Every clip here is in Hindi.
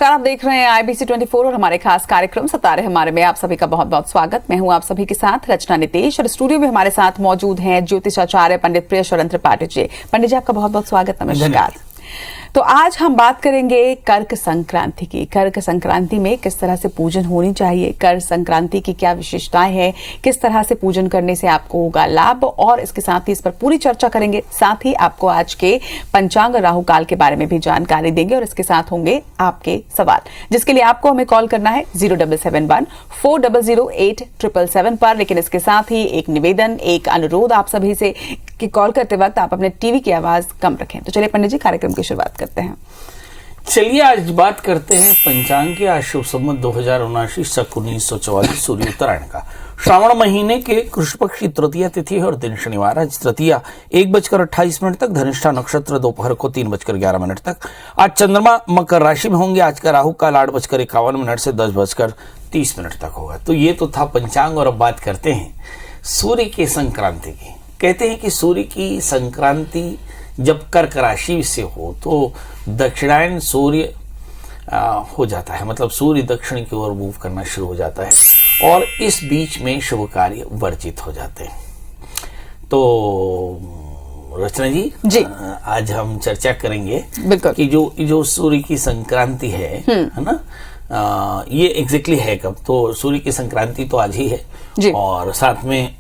नमस्कार, आप देख रहे हैं IBC 24 और हमारे खास कार्यक्रम सितारे हमारे में आप सभी का बहुत बहुत स्वागत। मैं हूं आप सभी के साथ रचना नितेश और स्टूडियो में हमारे साथ मौजूद हैं ज्योतिषाचार्य पंडित प्रियशरण त्रिपाठी जी। पंडित जी, आपका बहुत बहुत स्वागत, नमस्कार। तो आज हम बात करेंगे कर्क संक्रांति की। कर्क संक्रांति में किस तरह से पूजन होनी चाहिए, कर्क संक्रांति की क्या विशेषताएं हैं, किस तरह से पूजन करने से आपको होगा लाभ, और इसके साथ ही इस पर पूरी चर्चा करेंगे। साथ ही आपको आज के पंचांग राहु काल के बारे में भी जानकारी देंगे और इसके साथ होंगे आपके सवाल, जिसके लिए आपको हमें कॉल करना है 0771-400-8777 पर। लेकिन इसके साथ ही एक निवेदन, एक अनुरोध आप सभी से कि कॉल करते वक्त आप अपने टीवी की आवाज कम रखें। तो चलिए पंडित जी, कार्यक्रम की शुरुआत करते हैं। चलिए आज बात करते हैं पंचांग के आज शुभ संवत 2079 शक 1944 सूर्य उत्तरायण का। श्रावण महीने के कृष्ण पक्ष की तृतीया तिथि है और दिन शनिवार। आज तृतीया 1:28 तक, धनिष्ठा नक्षत्र दोपहर को 3:11 तक। आज चंद्रमा मकर राशि में होंगे। आज का राहु काल 8:51 से 10:30 तक होगा। तो ये तो था पंचांग और अब बात करते हैं सूर्य की संक्रांति की। कहते हैं कि सूर्य की संक्रांति जब कर्क राशि से हो तो दक्षिणायन सूर्य हो जाता है, मतलब सूर्य दक्षिण की ओर मूव करना शुरू हो जाता है और इस बीच में शुभ कार्य वर्जित हो जाते हैं। तो रचना जी, आज हम चर्चा करेंगे कि जो सूर्य की संक्रांति है ना, ये एग्जैक्टली है कब। तो सूर्य की संक्रांति तो आज ही है और साथ में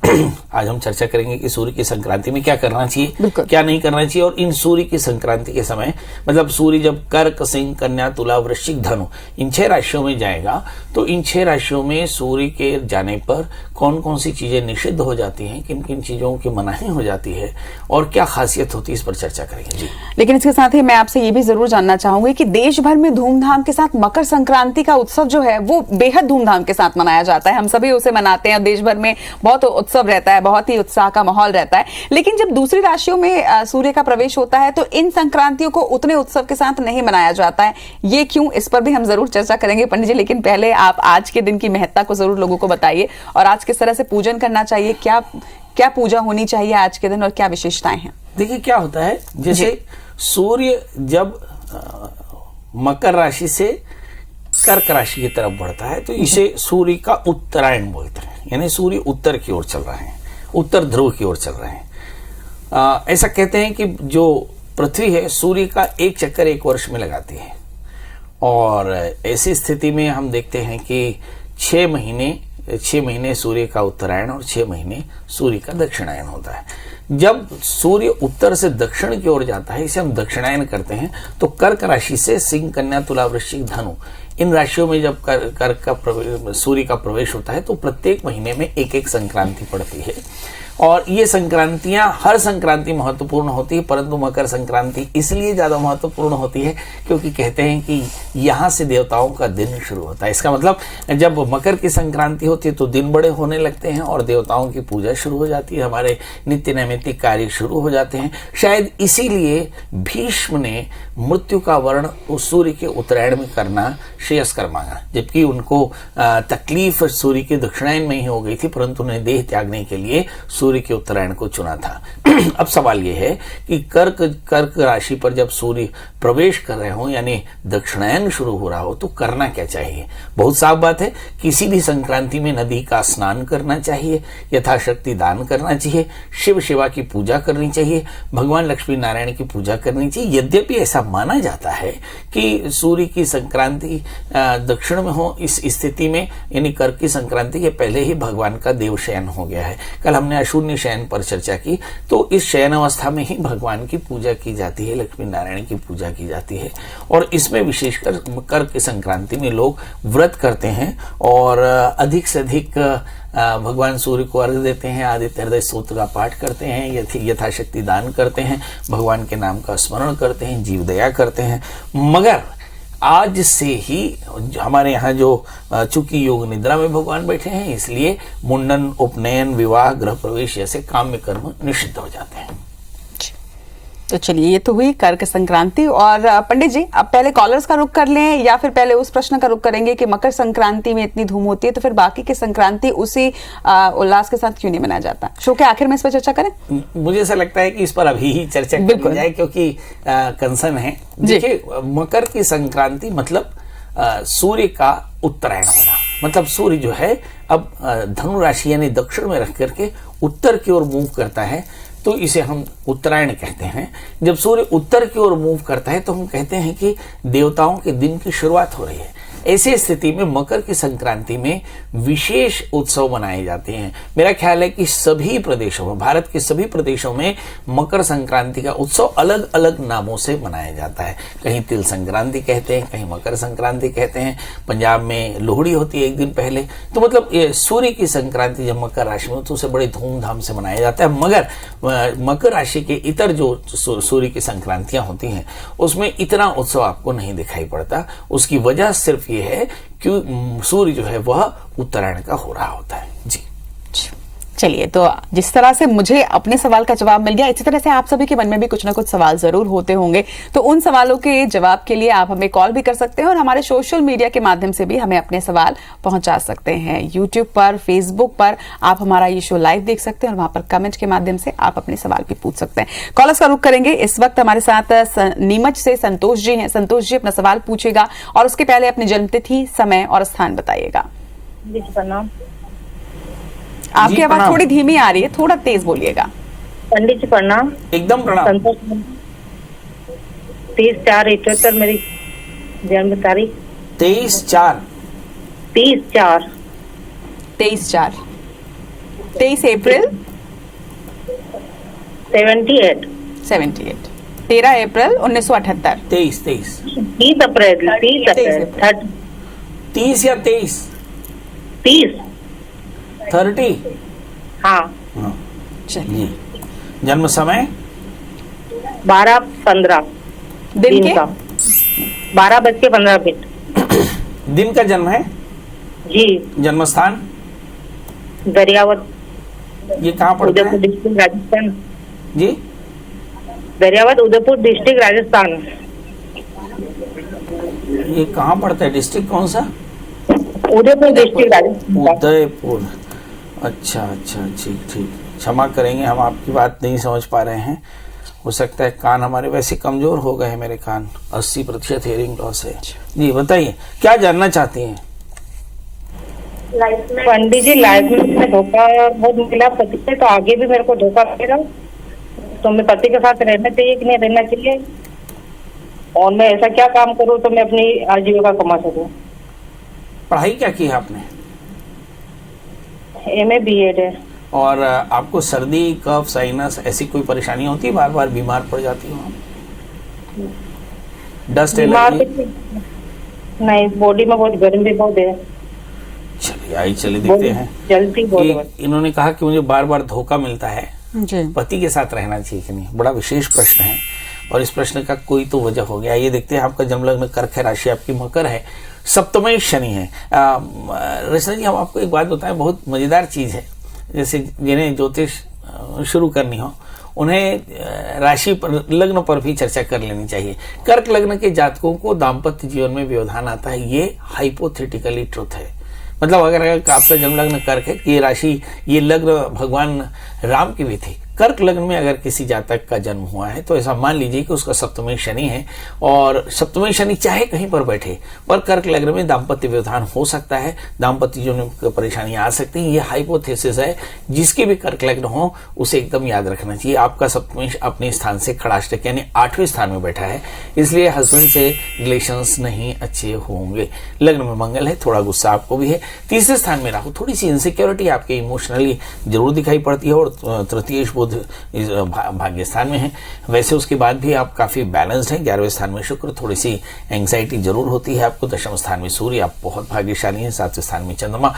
आज हम चर्चा करेंगे कि सूर्य की संक्रांति में क्या करना चाहिए, क्या नहीं करना चाहिए। और इन सूर्य की संक्रांति के समय, मतलब सूर्य जब कर्क, सिंह, कन्या, तुला, वृश्चिक, धनु इन 6 राशियों में जाएगा तो इन 6 राशियों में सूर्य के जाने पर कौन कौन सी चीजें निषिद्ध हो जाती हैं, किन किन चीजों की मनाही हो जाती है और क्या खासियत होती है, इस पर चर्चा करेंगे जी। लेकिन इसके साथ ही मैं आपसे ये भी जरूर जानना चाहूंगी कि देश भर में धूमधाम के साथ मकर संक्रांति का उत्सव जो है वो बेहद धूमधाम के साथ मनाया जाता है। हम सभी उसे मनाते हैं, देश भर में बहुत उत्सव रहता है, बहुत ही उत्साह का माहौल रहता है। लेकिन जब दूसरी राशियों में सूर्य का प्रवेश होता है तो इन संक्रांतियों को उतने उत्सव के साथ नहीं मनाया जाता है। ये क्यों, इस पर भी हम जरूर चर्चा करेंगे पंडित जी। लेकिन पहले आप आज के दिन की महत्ता को जरूर लोगों को बताइए और आज किस तरह से पूजन करना चाहिए, क्या क्या पूजा होनी चाहिए आज के दिन और क्या विशेषताएं हैं। देखिए क्या होता है, जैसे सूर्य जब मकर राशि से कर्क राशि की तरफ बढ़ता है तो इसे सूर्य का उत्तरायण बोलते हैं, यानी सूर्य उत्तर की ओर चल रहे हैं, उत्तर ध्रुव की ओर चल रहे हैं। ऐसा कहते हैं कि जो पृथ्वी है सूर्य का एक चक्कर 1 वर्ष में लगाती है और ऐसी स्थिति में हम देखते हैं कि 6 महीने सूर्य का उत्तरायण और 6 महीने सूर्य का दक्षिणायन होता है। जब सूर्य उत्तर से दक्षिण की ओर जाता है, इसे हम दक्षिणायन करते हैं। तो कर्क राशि से सिंह, कन्या, तुला, वृश्चिक, धनु इन राशियों में जब कर्क का सूर्य का प्रवेश होता है तो प्रत्येक महीने में एक संक्रांति पड़ती है और ये संक्रांतियां, हर संक्रांति महत्वपूर्ण होती है, परंतु मकर संक्रांति इसलिए ज्यादा महत्वपूर्ण होती है क्योंकि कहते हैं कि यहाँ से देवताओं का दिन शुरू होता है। इसका मतलब जब मकर की संक्रांति होती है तो दिन बड़े होने लगते हैं और देवताओं की पूजा शुरू हो जाती है, हमारे नित्य नैमित्तिक कार्य शुरू हो जाते हैं। शायद इसीलिए भीष्म ने मृत्यु का वर्ण उस सूर्य के उत्तरायण में करना श्रेयस्कर मांगा, जबकि उनको तकलीफ सूर्य के दक्षिणायन में ही हो गई थी, परंतु उन्हें देह त्यागने के लिए सूर्य के उत्तरायण को चुना था। अब सवाल यह है कि कर्क राशि पर जब सूर्य प्रवेश कर रहे हो, यानी दक्षिणायन शुरू हो रहा हो, तो करना क्या चाहिए। बहुत साफ बात है, किसी भी संक्रांति में नदी का स्नान करना चाहिए, यथाशक्ति दान करना चाहिए, शिव शिवा की पूजा करनी चाहिए, भगवान लक्ष्मी नारायण की पूजा करनी चाहिए। यद्यपि ऐसा माना जाता है कि सूर्य की संक्रांति दक्षिण में हो, इस स्थिति में यानी कर्क की संक्रांति के पहले ही भगवान का देव शयन हो गया है। कल हमने शून्य शयन पर चर्चा की, तो इस शयन अवस्था में ही भगवान की पूजा की जाती है, लक्ष्मी नारायण की पूजा की जाती है। और इसमें विशेषकर कर्क संक्रांति में लोग व्रत करते हैं और अधिक से अधिक भगवान सूर्य को अर्घ देते हैं, आदित्य हृदय स्तोत्र का पाठ करते हैं, यथाशक्ति दान करते हैं, भगवान के नाम का स्मरण करते हैं, जीव दया करते हैं। मगर आज से ही हमारे यहाँ जो चूंकि योग निद्रा में भगवान बैठे हैं, इसलिए मुंडन, उपनयन, विवाह, गृह प्रवेश जैसे काम्य कर्म निषिद्ध हो जाते हैं। तो चलिए, ये तो हुई कर्क संक्रांति। और पंडित जी, अब पहले कॉलर्स का रुख कर लें या फिर पहले उस प्रश्न का रुख करेंगे कि मकर संक्रांति में इतनी धूम होती है तो फिर बाकी की संक्रांति उसी उल्लास के साथ क्यों नहीं मनाया जाता। शो के आखिर में इस पर चर्चा करें। मुझे ऐसा लगता है कि इस पर अभी ही चर्चा की जाए क्योंकि कंसर्न है। देखिए, मकर की संक्रांति मतलब सूर्य का उत्तरायण होना, मतलब सूर्य जो है अब धनु राशि यानी दक्षिण में रख करके उत्तर की ओर मूव करता है, तो इसे हम उत्तरायण कहते हैं। जब सूर्य उत्तर की ओर मूव करता है तो हम कहते हैं कि देवताओं के दिन की शुरुआत हो रही है। ऐसी स्थिति में मकर की संक्रांति में विशेष उत्सव मनाए जाते हैं। मेरा ख्याल है कि सभी प्रदेशों में, भारत के सभी प्रदेशों में मकर संक्रांति का उत्सव अलग अलग नामों से मनाया जाता है। कहीं तिल संक्रांति कहते हैं, कहीं मकर संक्रांति कहते हैं, पंजाब में लोहड़ी होती है एक दिन पहले। तो मतलब ये सूर्य की संक्रांति जब मकर राशि में तो उसे बड़े धूमधाम से मनाया जाता है। मगर मकर राशि के इतर जो सूर्य की संक्रांतियां होती हैं उसमें इतना उत्सव आपको नहीं दिखाई पड़ता। उसकी वजह सिर्फ ये है कि सूर्य जो है वह उत्तरायण का हो रहा होता है। जी चलिए, तो जिस तरह से मुझे अपने सवाल का जवाब मिल गया, इसी तरह से आप सभी के मन में भी कुछ ना कुछ सवाल जरूर होते होंगे। तो उन सवालों के जवाब के लिए आप हमें कॉल भी कर सकते हैं और हमारे सोशल मीडिया के माध्यम से भी हमें अपने सवाल पहुंचा सकते हैं। यूट्यूब पर, फेसबुक पर आप हमारा ये शो लाइव देख सकते हैं और वहां पर कमेंट के माध्यम से आप अपने सवाल भी पूछ सकते हैं। कॉलर्स का रुख करेंगे। इस वक्त हमारे साथ नीमच से संतोष जी हैं। संतोष जी अपना सवाल पूछेगा और उसके पहले अपनी जन्मतिथि, समय और स्थान बताइएगा। आपकी आवाज थोड़ी धीमी आ रही है, थोड़ा तेज बोलिएगा। पंडित जी प्रणाम। एकदम प्रणाम। 30/4/78 मेरी जन्म तारीख। 23/4 23 अप्रैल 78 13 अप्रैल 1978। 23 30 अप्रैल 30 या 23 30 30। हाँ। चलिए, जन्म समय 12:15 दिन के का 12:15। दिन का जन्म है जी। जन्म स्थान दरियावत, ये कहाँ पड़ता उदयपुर है? डिस्ट्रिक्ट राजस्थान। जी, दरियावत उदयपुर डिस्ट्रिक्ट राजस्थान। ये कहाँ पड़ता है? डिस्ट्रिक्ट कौन सा? उदयपुर डिस्ट्रिक्ट राजस्थान। उदयपुर। अच्छा, ठीक ठीक। क्षमा करेंगे, हम आपकी बात नहीं समझ पा रहे हैं। हो सकता है कान हमारे वैसे कमजोर हो गए हैं। मेरे कान 80% हियरिंग लॉस है। जी बताइए, क्या जानना चाहती हैं? पंडित जी, लाइफ में धोखा बहुत मिला पति से, तो आगे भी मेरे को धोखा मिलेगा, तो मैं पति के साथ रहना चाहिए कि नहीं रहना चाहिए, और मैं ऐसा क्या काम करूँ तो मैं अपनी आजीविका कमा सकूँ? पढ़ाई क्या की है आपने? MA BEd है। और आपको सर्दी, कफ, साइनस ऐसी कोई परेशानी होती है? बार बार बीमार पड़ जाती हो आप? Dust allergy? नहीं, बॉडी में बहुत गर्मी बहुत है। चलिए देखते हैं। जल्दी बहुत। इन्होंने कहा कि मुझे बार बार धोखा मिलता है, जी। पति के साथ रहना चाहिए कि नहीं? बड़ा विशेष प्रश्न है और इस प्रश्न का कोई तो वजह हो गया। ये देखते हैं। आपका जन्म लग्न कर्क है, राशि आपकी मकर है, सप्तमे शनि है। रचना जी, हम आपको एक बात बताएं, बहुत मजेदार चीज है। जैसे जिन्हें ज्योतिष शुरू करनी हो उन्हें राशि पर, लग्न पर भी चर्चा कर लेनी चाहिए। कर्क लग्न के जातकों को दाम्पत्य जीवन में व्यवधान आता है, ये हाइपोथेटिकली ट्रुथ है। मतलब अगर आपका जन्म लग्न कर्क है, ये राशि, ये लग्न भगवान राम की भी थी। कर्क लग्न में अगर किसी जातक का जन्म हुआ है तो ऐसा मान लीजिए कि उसका सप्तमी शनि है, और सप्तमी शनि चाहे कहीं पर बैठे पर कर्क लग्न में दाम्पत्य व्यवधान हो सकता है, दाम्पत्य जीवन में परेशानियां आ सकती हैं। ये हाइपोथेसिस है। जिसके भी कर्क लग्न हो उसे एकदम याद रखना चाहिए। आपका सप्तमी अपने स्थान से खड़ाष्टक यानी 8वें स्थान में बैठा है, इसलिए हस्बैंड से रिलेशंस नहीं अच्छे होंगे। लग्न में मंगल है, थोड़ा गुस्सा आपको भी है। तीसरे स्थान में राहु, थोड़ी सी इनसिक्योरिटी आपके इमोशनली जरूर दिखाई पड़ती है, और तृतीय भाग्य स्थान में है। वैसे उसके बाद भी आप काफी बैलेंस्ड हैं। 11वें स्थान में शुक्र, थोड़ी सी एंग्जाइटी जरूर होती है आपको। 10वें स्थान में सूर्य, आप बहुत भाग्यशाली हैं। 7वें स्थान में चंद्रमा।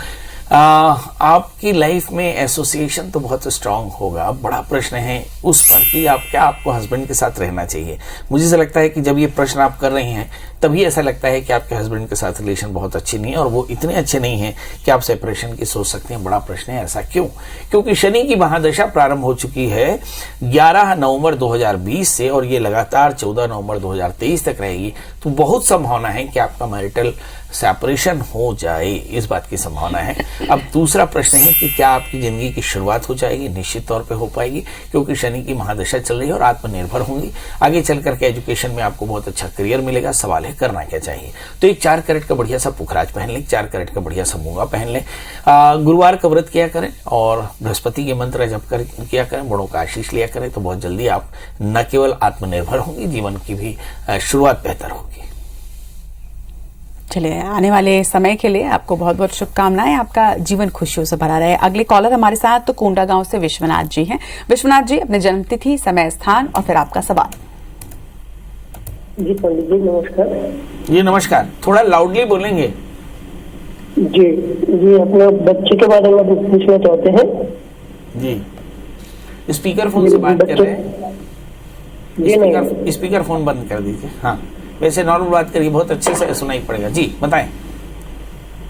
आपकी लाइफ में एसोसिएशन तो बहुत स्ट्रांग होगा। अब बड़ा प्रश्न है उस पर कि आपको हस्बैंड के साथ रहना चाहिए। मुझे ऐसा लगता है कि जब ये प्रश्न आप कर रही हैं तभी ऐसा लगता है कि आपके हस्बैंड के साथ रिलेशन बहुत अच्छे नहीं है, और वो इतने अच्छे नहीं है कि आप सेपरेशन की सोच सकते हैं। बड़ा प्रश्न है, ऐसा क्यों? क्योंकि शनि की महादशा प्रारंभ हो चुकी है 11 नवंबर 2020 से, और ये लगातार 14 नवंबर 2023 तक रहेगी। तो बहुत संभावना है कि आपका मैरिटल सेपरेशन हो जाए, इस बात की संभावना है। अब दूसरा प्रश्न है कि क्या आपकी जिंदगी की शुरुआत हो जाएगी? निश्चित तौर पे हो पाएगी, क्योंकि शनि की महादशा चल रही है और आत्मनिर्भर होंगी। आगे चल करके एजुकेशन में आपको बहुत अच्छा करियर मिलेगा। सवाल है करना क्या चाहिए? तो एक 4 कैरेट का बढ़िया सा पुखराज पहन लें, 4 कैरेट का बढ़िया सा मूंगा पहन लें, गुरुवार का व्रत किया करें और बृहस्पति के मंत्र जप कर किया करें, बड़ों का आशीष लिया करें, तो बहुत जल्दी आप न केवल आत्मनिर्भर होंगी, जीवन की भी शुरुआत बेहतर होगी। चलिए, आने वाले समय के लिए आपको बहुत बहुत शुभकामनाएं, आपका जीवन खुशियों से भरा रहे। अगले कॉलर हमारे साथ तो कोंडा गांव से विश्वनाथ जी हैं। विश्वनाथ जी, अपने जन्मतिथि, समय, स्थान और फिर आपका सवाल। जी पंडित जी नमस्कार। जी नमस्कार, थोड़ा लाउडली बोलेंगे। जी जी, अपने बच्चे के बारे में कुछ पूछना चाहते हैं। जी, स्पीकर फोन से बात कर रहे हैं? स्पीकर फोन बंद कर दीजिए। हाँ, वैसे नॉर्मल बात करिए, बहुत अच्छे से सुनाई पड़ेगा। जी बताएं।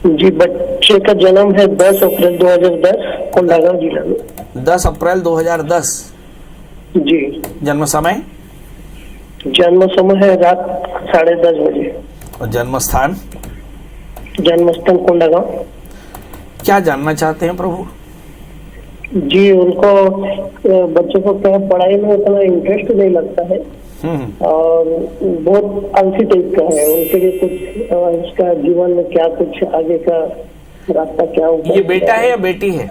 जी, बच्चे का जन्म है 10 अप्रैल 2010 कोंडागांव जिला में। 10 अप्रैल 2010। जी। जन्म समय? जन्म समय है रात 10:30 बजे। और जन्म स्थान? जन्म स्थान कोंडागांव। क्या जानना चाहते हैं प्रभु? जी, उनको बच्चों को क्या पढ़ाई में उतना इंटरेस्ट नहीं लगता है और बहुत आलसी टाइप का है। उनके लिए कुछ इसका जीवन में क्या कुछ आगे का रास्ता क्या होगा? ये बेटा है या बेटी है?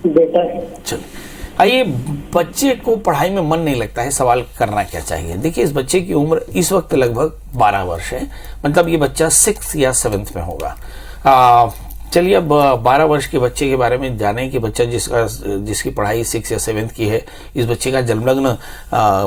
बेटा है। चलिए, आइए, बच्चे को पढ़ाई में मन नहीं लगता है, सवाल करना क्या चाहिए? देखिए, इस बच्चे की उम्र इस वक्त लगभग 12 वर्ष है, मतलब ये बच्चा 6th या 7th में होगा। चलिए, अब 12 वर्ष के बच्चे के बारे में जाने कि बच्चा जिसकी पढ़ाई 6 या 7th की है, इस बच्चे का जन्मलग्न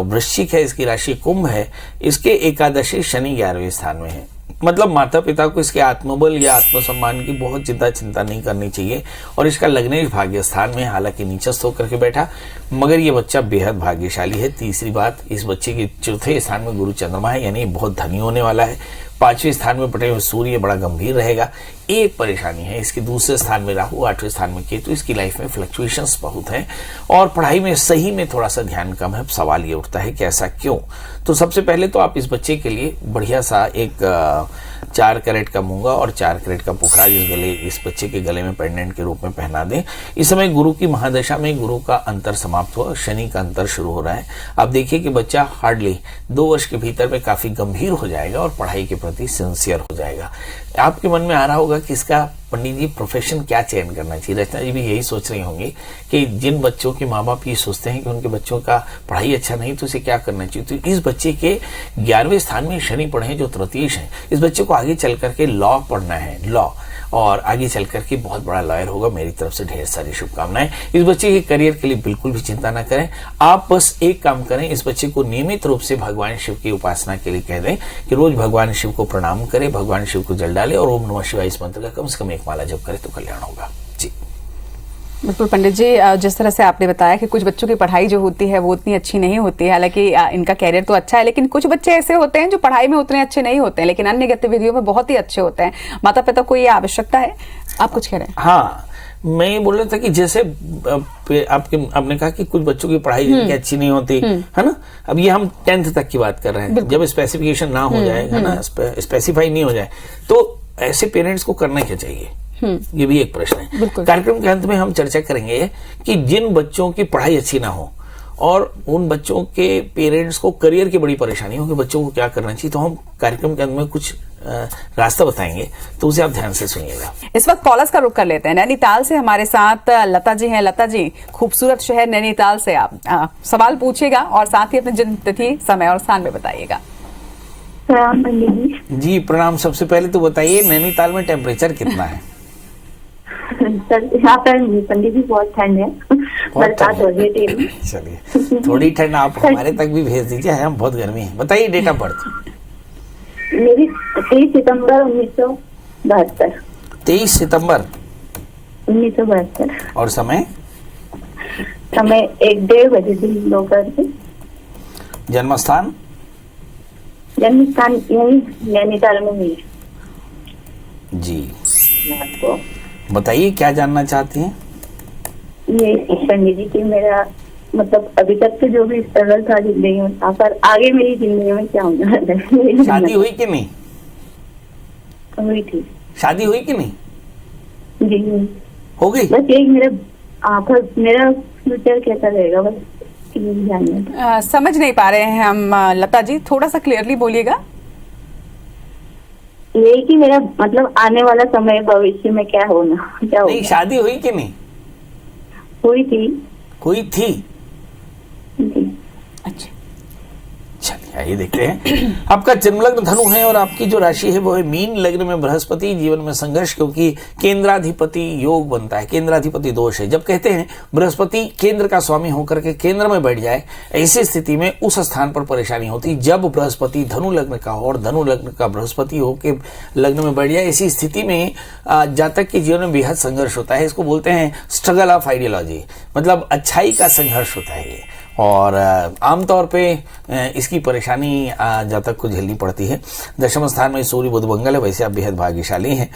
वृश्चिक है, इसकी राशि कुंभ है, इसके एकादशी शनि 11वें स्थान में है। मतलब माता पिता को इसके आत्मबल या आत्मसम्मान की बहुत ज्यादा चिंता नहीं करनी चाहिए। और इसका लग्नेश भाग्य स्थान में, हालांकि नीचस्थ होकर के बैठा, मगर ये बच्चा बेहद भाग्यशाली है। तीसरी बात, इस बच्चे के 4थे स्थान में गुरु चंद्रमा है, यानी बहुत धनी होने वाला है। 5वें स्थान में बटे हुए सूर्य बड़ा गंभीर रहेगा। एक परेशानी है, इसके दूसरे स्थान में राहु, 8वें स्थान में केतु। इसकी लाइफ में फ्लक्चुएशंस बहुत हैं और पढ़ाई में सही में थोड़ा सा ध्यान कम है। सवाल ये उठता है कि ऐसा क्यों? तो सबसे पहले तो आप इस बच्चे के लिए बढ़िया सा एक 4 कैरेट का मूंगा और 4 कैरेट का पुखराज इस बच्चे के गले में पेंडेंट के रूप में पहना दें। इस समय गुरु की महादशा में गुरु का अंतर समाप्त हुआ, शनि का अंतर शुरू हो रहा है। अब देखिए कि बच्चा हार्डली 2 वर्ष के भीतर में काफी गंभीर हो जाएगा और पढ़ाई के प्रति सिंसियर हो जाएगा। आपके मन में आ रहा होगा कि इसका पंडित जी प्रोफेशन क्या चयन करना चाहिए? रचना जी भी यही सोच रही होंगी कि जिन बच्चों के माँ बाप ये सोचते हैं कि उनके बच्चों का पढ़ाई अच्छा नहीं तो उसे क्या करना चाहिए। तो इस बच्चे के 11वें स्थान में शनि पढ़े जो तृतीयेश है, इस बच्चे को आगे चल करके लॉ पढ़ना है, लॉ, और आगे चल करके बहुत बड़ा लॉयर होगा। मेरी तरफ से ढेर सारी शुभकामनाएं। इस बच्चे के करियर के लिए बिल्कुल भी चिंता ना करें। आप बस एक काम करें, इस बच्चे को नियमित रूप से भगवान शिव की उपासना के लिए कह दें कि रोज भगवान शिव को प्रणाम करें, भगवान शिव को जल डालें और ओम नमः शिवाय इस मंत्र का कम से कम 1 माला जप करें तो कल्याण होगा। जी बिल्कुल पंडित जी, जिस तरह से आपने बताया कि कुछ बच्चों की पढ़ाई जो होती है वो उतनी अच्छी नहीं होती है, हालांकि इनका कैरियर तो अच्छा है, लेकिन कुछ बच्चे ऐसे होते हैं जो पढ़ाई में उतने अच्छे नहीं होते हैं लेकिन अन्य गतिविधियों में बहुत ही अच्छे होते हैं। माता पिता को ये आवश्यकता है। आप कुछ कह रहे हैं? हाँ, मैं ये बोल रहा था कि जैसे आपने कहा कि कुछ बच्चों की पढ़ाई जिनकी अच्छी नहीं होती है ना। अब ये हम 10th तक की बात कर रहे हैं, जब स्पेसिफिकेशन ना हो जाए, है ना, स्पेसिफाई नहीं हो जाए, तो ऐसे पेरेंट्स को करना क्या चाहिए? ये भी एक प्रश्न है। कार्यक्रम के अंत में हम चर्चा करेंगे कि जिन बच्चों की पढ़ाई अच्छी ना हो और उन बच्चों के पेरेंट्स को करियर की बड़ी परेशानी हो कि बच्चों को क्या करना चाहिए, तो हम कार्यक्रम के अंत में कुछ रास्ता बताएंगे, तो उसे आप ध्यान से सुनिएगा। इस वक्त कॉलर्स का रुख कर लेते हैं। नैनीताल से हमारे साथ लता जी हैं। लता जी, खूबसूरत शहर नैनीताल से आप सवाल पूछिएगा और साथ ही अपनी जन्म तिथि, समय और स्थान में बताइएगा। प्रणाम पंडित जी। जी प्रणाम। सबसे पहले तो बताइए नैनीताल में टेम्परेचर कितना है? सर यहाँ पर पंडित जी बहुत ठंड है, बरसात हो रही है। चलिए, थोड़ी ठंड आप हमारे तक भी भेज दीजिए, हम बहुत गर्मी है। बताइए डेट ऑफ बर्थ। मेरी 23 सितंबर 1972। 23 सितंबर 1972। और समय? समय 1-1:30 बजे दिन दोपहर से। जन्म स्थान? जन्म स्थान यही नैनीताल में हुई जी। आपको बताइए क्या जानना चाहती हैं? ये पंडित जी की मेरा मतलब अभी तक से जो भी स्ट्रगल था जिंदगी में, पर आगे मेरी जिंदगी में क्या होगा? शादी हुई कि नहीं? हुई थी। शादी हुई कि नहीं? जी हो गई? बस यही मेरा फ्यूचर कैसा रहेगा, बस यही जानना। समझ नहीं पा रहे हैं हम लता जी, थोड़ा सा क्लियरली बोलिएगा। यही कि मेरा मतलब आने वाला समय भविष्य में क्या होना, क्या नहीं, होगा। शादी हुई कि नहीं? हुई थी। हुई थी। जी। अच्छा, चलिए आइए देखते हैं। आपका जन्म लग्न धनु है और आपकी जो राशि है वो है मीन। लग्न में बृहस्पति, जीवन में संघर्ष, क्योंकि केंद्राधिपति योग बनता है, केंद्राधिपति दोष है। जब कहते हैं बृहस्पति केंद्र का स्वामी होकर के केंद्र में बैठ जाए, ऐसी स्थिति में उस स्थान पर परेशानी होती। जब बृहस्पति धनु लग्न का हो और धनु लग्न का बृहस्पति हो के लग्न में बैठ जाए, ऐसी स्थिति में जातक के जीवन में बेहद संघर्ष होता है। इसको बोलते हैं स्ट्रगल ऑफ आइडियोलॉजी, मतलब अच्छाई का संघर्ष होता है ये। और आमतौर पे इसकी परेशानी जातक को झेलनी पड़ती है। दशम स्थान में सूर्य बुध मंगल है, वैसे आप बेहद भाग्यशाली हैं।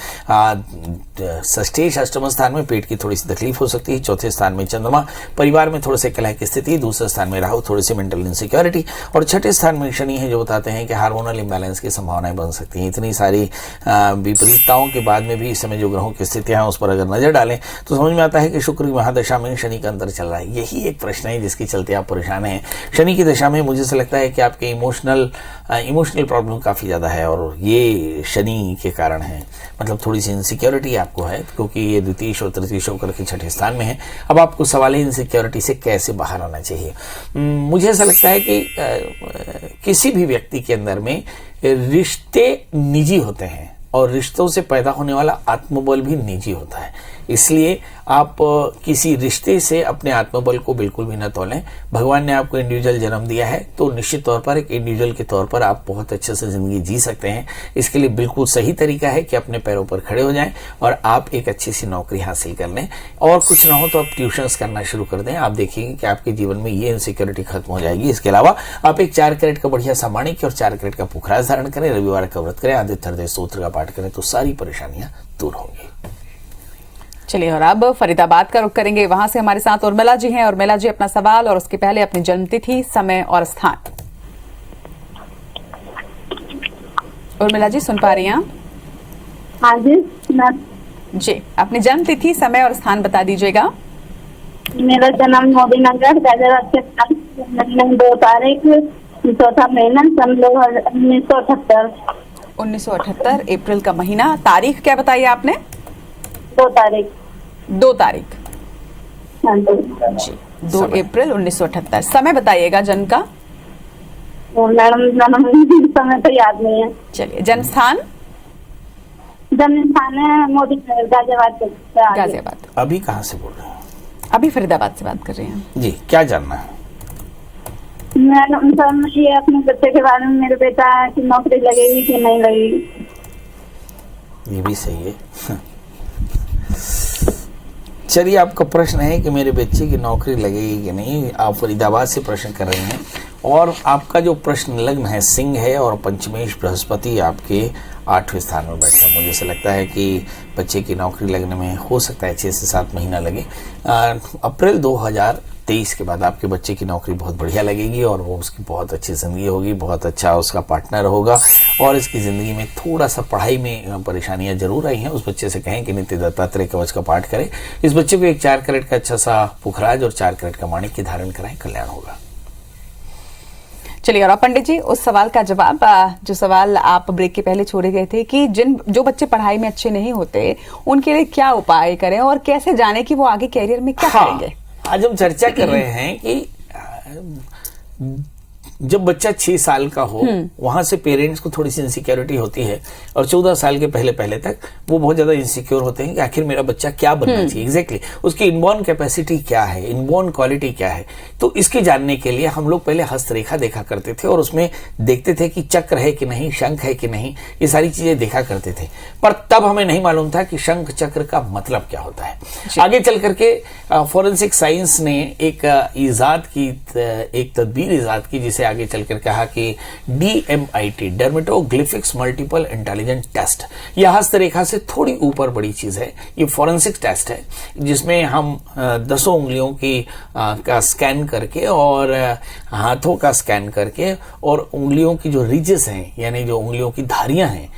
षष्ठेश अष्टम स्थान में पेट की थोड़ी सी तकलीफ हो सकती है। चौथे स्थान में चंद्रमा, परिवार में थोड़े से कलह की स्थिति। दूसरे स्थान में राहु, थोड़ी सी मेंटल इनसिक्योरिटी। और छठे स्थान में शनि है, जो बताते हैं कि हार्मोनल इम्बैलेंस की संभावनाएं बन सकती हैं। इतनी सारी विपरीतताओं के बाद में भी इस समय जो ग्रहों की स्थितियां हैं उस पर अगर नजर डालें तो समझ में आता है कि शुक्र की महादशा में शनि का अंतर चल रहा है। यही एक प्रश्न है जिसके चलते आप परेशान हैं। शनि की दशा में मुझे से लगता है कि आपके इमोशनल प्रॉब्लम काफी ज्यादा है और ये शनि के कारण है। मतलब थोड़ी सी इनसिक्योरिटी आपको है, क्योंकि ये द्वितीय और तृतीय होकर के छठे स्थान में है। अब आपको सवाल है इनसिक्योरिटी से कैसे बाहर आना चाहिए। मुझे ऐसा लगता है कि किसी भी व्यक्ति के अंदर में रिश्ते निजी होते हैं और रिश्तों से पैदा होने वाला आत्मबल भी निजी होता है। इसलिए आप किसी रिश्ते से अपने आत्मबल को बिल्कुल भी न तोलें। भगवान ने आपको इंडिविजुअल जन्म दिया है तो निश्चित तौर पर एक इंडिविजुअल के तौर पर आप बहुत अच्छे से जिंदगी जी सकते हैं। इसके लिए बिल्कुल सही तरीका है कि अपने पैरों पर खड़े हो जाएं और आप एक अच्छी सी नौकरी हासिल कर लें। और कुछ ना हो तो आप ट्यूशंस करना शुरू कर दें। आप देखिएंगे कि आपके जीवन में ये इनसिक्योरिटी खत्म हो जाएगी। इसके अलावा आप एक 4 कैरेट का बढ़िया सा माणिक्य और 4 कैरेट का पुखराज धारण करें, रविवार का व्रत करें, आदित्य हृदय स्तोत्र का पाठ करें तो सारी परेशानियां दूर होंगी। चलिए और अब फरीदाबाद का रुख करेंगे। वहां से हमारे साथ उर्मिला जी हैं। उर्मिला जी, अपना सवाल और उसके पहले अपनी जन्मतिथि, समय और स्थान। उर्मिला जी सुन पा रही हैं? हाँ जी मैम। जी, अपनी जन्मतिथि, समय और स्थान बता दीजिएगा। मेरा जन्म मोदीनगर गाजियाबाद के पास, 2 तारीख 4था महीना सन 1978। 1978 अप्रैल का महीना। तारीख क्या बताई आपने? 2 तारीख। 2 तारीख। हाँ जी। 2 अप्रैल 1978। समय बताइएगा जन्म का। मैडम जन्म समय तो याद नहीं है। चलिए, जन्म स्थान? जन्म स्थान है मोदी गाजियाबाद। गाजियाबाद। अभी कहाँ से बोल रहे हैं? अभी फरीदाबाद से बात कर रहे हैं जी। क्या जानना है? मैडम सर, ये अपने बच्चे के बारे में, मेरे बेटा की नौकरी लगेगी कि नहीं लगेगी। ये भी सही है। चलिए, आपका प्रश्न है कि मेरे बच्चे की नौकरी लगेगी कि नहीं। आप फरीदाबाद से प्रश्न कर रहे हैं और आपका जो प्रश्न लग्न है सिंह है और पंचमेश बृहस्पति आपके 8वें स्थान में बैठे हैं। मुझे ऐसा लगता है कि बच्चे की नौकरी लगने में हो सकता है 6 से 7 महीना लगे। अप्रैल 2023 के बाद आपके बच्चे की नौकरी बहुत बढ़िया लगेगी और वो उसकी बहुत अच्छी जिंदगी होगी, बहुत अच्छा उसका पार्टनर होगा। और इसकी जिंदगी में थोड़ा सा पढ़ाई में परेशानियां जरूर आई हैं। उस बच्चे से कहें कि नित्य दत्तात्रेय कवच का पाठ करें। इस बच्चे को एक 4 कैरेट का अच्छा सा पुखराज और 4 कैरेट का माणिक्य धारण कराएं, कल्याण होगा। चलिए, और पंडित जी उस सवाल का जवाब, जो सवाल आप ब्रेक के पहले छोड़े गए थे कि जो बच्चे पढ़ाई में अच्छे नहीं होते उनके लिए क्या उपाय करें और कैसे जाने कि वो आगे कैरियर में क्या करेंगे। आज हम चर्चा कर रहे हैं कि जब बच्चा 6 साल का हो वहां से पेरेंट्स को थोड़ी सी इनसिक्योरिटी होती है और 14 साल के पहले तक वो बहुत ज्यादा इनसिक्योर होते हैं कि आखिर मेरा बच्चा क्या बनना चाहिए। एग्जैक्टली उसकी इनबॉर्न कैपेसिटी क्या है, इनबॉर्न क्वालिटी क्या है। तो इसके जानने के लिए हम लोग पहले हस्तरेखा देखा करते थे और उसमें देखते थे कि चक्र है कि नहीं, शंख है कि नहीं, ये सारी चीजें देखा करते थे। पर तब हमें नहीं मालूम था कि शंख चक्र का मतलब क्या होता है। आगे चल करके फॉरेंसिक साइंस ने एक तदबीर ईजाद की जिसे आगे चलकर कहा कि DMIT, डर्मेटोग्लिफिक्स मल्टीपल इंटेलिजेंट टेस्ट। यह हस्तरेखा से थोड़ी ऊपर बड़ी चीज है। ये फॉरेंसिक टेस्ट है जिसमें हम 10 उंगलियों की का स्कैन करके और हाथों का स्कैन करके और उंगलियों की जो रिजेस हैं यानी जो उंगलियों की धारियां हैं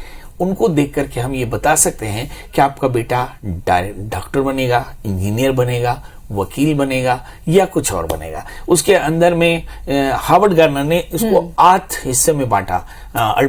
उनको देख करके हम ये बता सकते हैं कि आपका बेटा डॉक्टर बनेगा, इंजीनियर बनेगा, वकील बनेगा या कुछ और बनेगा। उसके अंदर में हार्वर्ड गार्नर ने इसको 8 हिस्से में बांटा।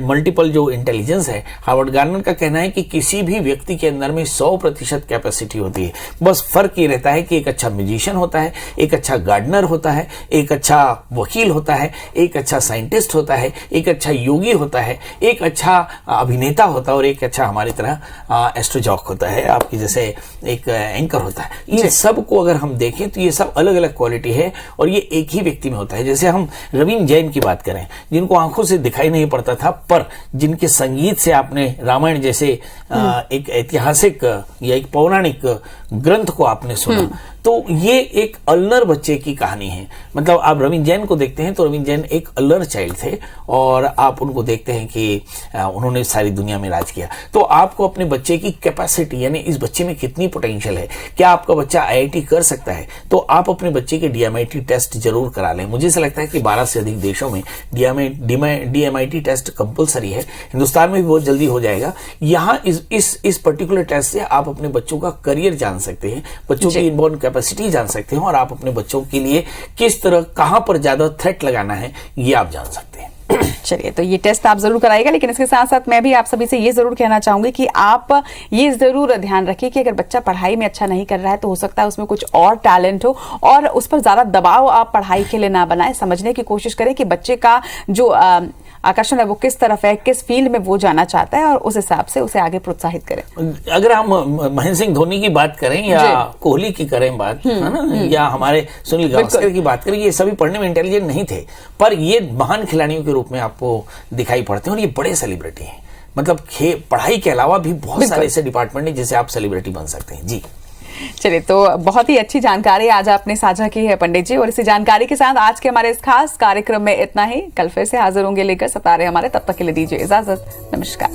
मल्टीपल जो इंटेलिजेंस है, हार्वर्ड गार्नर का कहना है कि किसी भी व्यक्ति के अंदर में 100% कैपेसिटी होती है। बस फर्क ये रहता है कि एक अच्छा म्यूजिशियन होता है, एक अच्छा गार्डनर होता है, एक अच्छा वकील होता है, एक अच्छा साइंटिस्ट होता है, एक अच्छा योगी होता है, एक अच्छा अभिनेता होता है और एक अच्छा हमारी तरह एस्ट्रोजॉक होता है, आपकी जैसे एक एंकर होता है। ये सब को अगर हम देखें तो ये सब अलग अलग क्वालिटी है और ये एक ही व्यक्ति में होता है। जैसे हम रवीन जैन की बात करें, जिनको आंखों से दिखाई नहीं पड़ता था, पर जिनके संगीत से आपने रामायण जैसे एक ऐतिहासिक या एक पौराणिक ग्रंथ को आपने सुना, तो ये एक अल्लर बच्चे की कहानी है। मतलब आप रवीन जैन को देखते हैं तो रवीन जैन एक अल्लर चाइल्ड थे और आप उनको देखते हैं कि उन्होंने सारी दुनिया में राज किया। तो आपको अपने बच्चे की कैपेसिटी, यानी इस बच्चे में कितनी पोटेंशियल है, क्या आपका बच्चा IIT कर सकता है, तो आप अपने बच्चे के DMIT टेस्ट जरूर करा लें। मुझे ऐसा लगता है कि 12 से अधिक देशों में DMIT टेस्ट कंपलसरी है। हिंदुस्तान में भी बहुत जल्दी हो जाएगा। यहाँ इस पर्टिकुलर टेस्ट से आप अपने बच्चों का करियर जान सकते हैं, बच्चों की इनबॉर्न कैपेसिटी जान सकते हैं और आप अपने बच्चों के लिए किस तरह, कहां पर ज्यादा थ्रेट लगाना है, ये आप जान सकते हैं। चलिए, तो ये टेस्ट आप जरूर कराइएगा, लेकिन इसके साथ साथ मैं भी आप सभी से ये जरूर कहना चाहूंगी कि आप ये जरूर ध्यान रखिए कि अगर बच्चा पढ़ाई में अच्छा नहीं कर रहा है तो हो सकता है उसमें कुछ और टैलेंट हो, और उस पर ज्यादा दबाव आप पढ़ाई के लिए ना बनाएं। समझने की कोशिश करें कि बच्चे का जो आकर्षण है वो किस तरफ है, किस फील्ड में वो जाना चाहता है, और उस हिसाब से उसे आगे प्रोत्साहित करें। अगर हम महेंद्र सिंह धोनी की बात करें या कोहली की करें बात, है ना, या हमारे सुनील गावस्कर की बात करें, ये सभी पढ़ने में इंटेलिजेंट नहीं थे, पर ये महान खिलाड़ियों के रूप में आपको दिखाई पड़ते हैं और ये बड़े सेलिब्रिटी हैं। मतलब पढ़ाई के अलावा भी बहुत सारे ऐसे डिपार्टमेंट हैं जिससे आप सेलिब्रिटी बन सकते हैं। जी चलिए, तो बहुत ही अच्छी जानकारी आज आपने साझा की है पंडित जी, और इसी जानकारी के साथ आज के हमारे इस खास कार्यक्रम में इतना ही। कल फिर से हाजिर होंगे लेकर सतारे हमारे, तब तक के लिए दीजिए इजाजत। नमस्कार।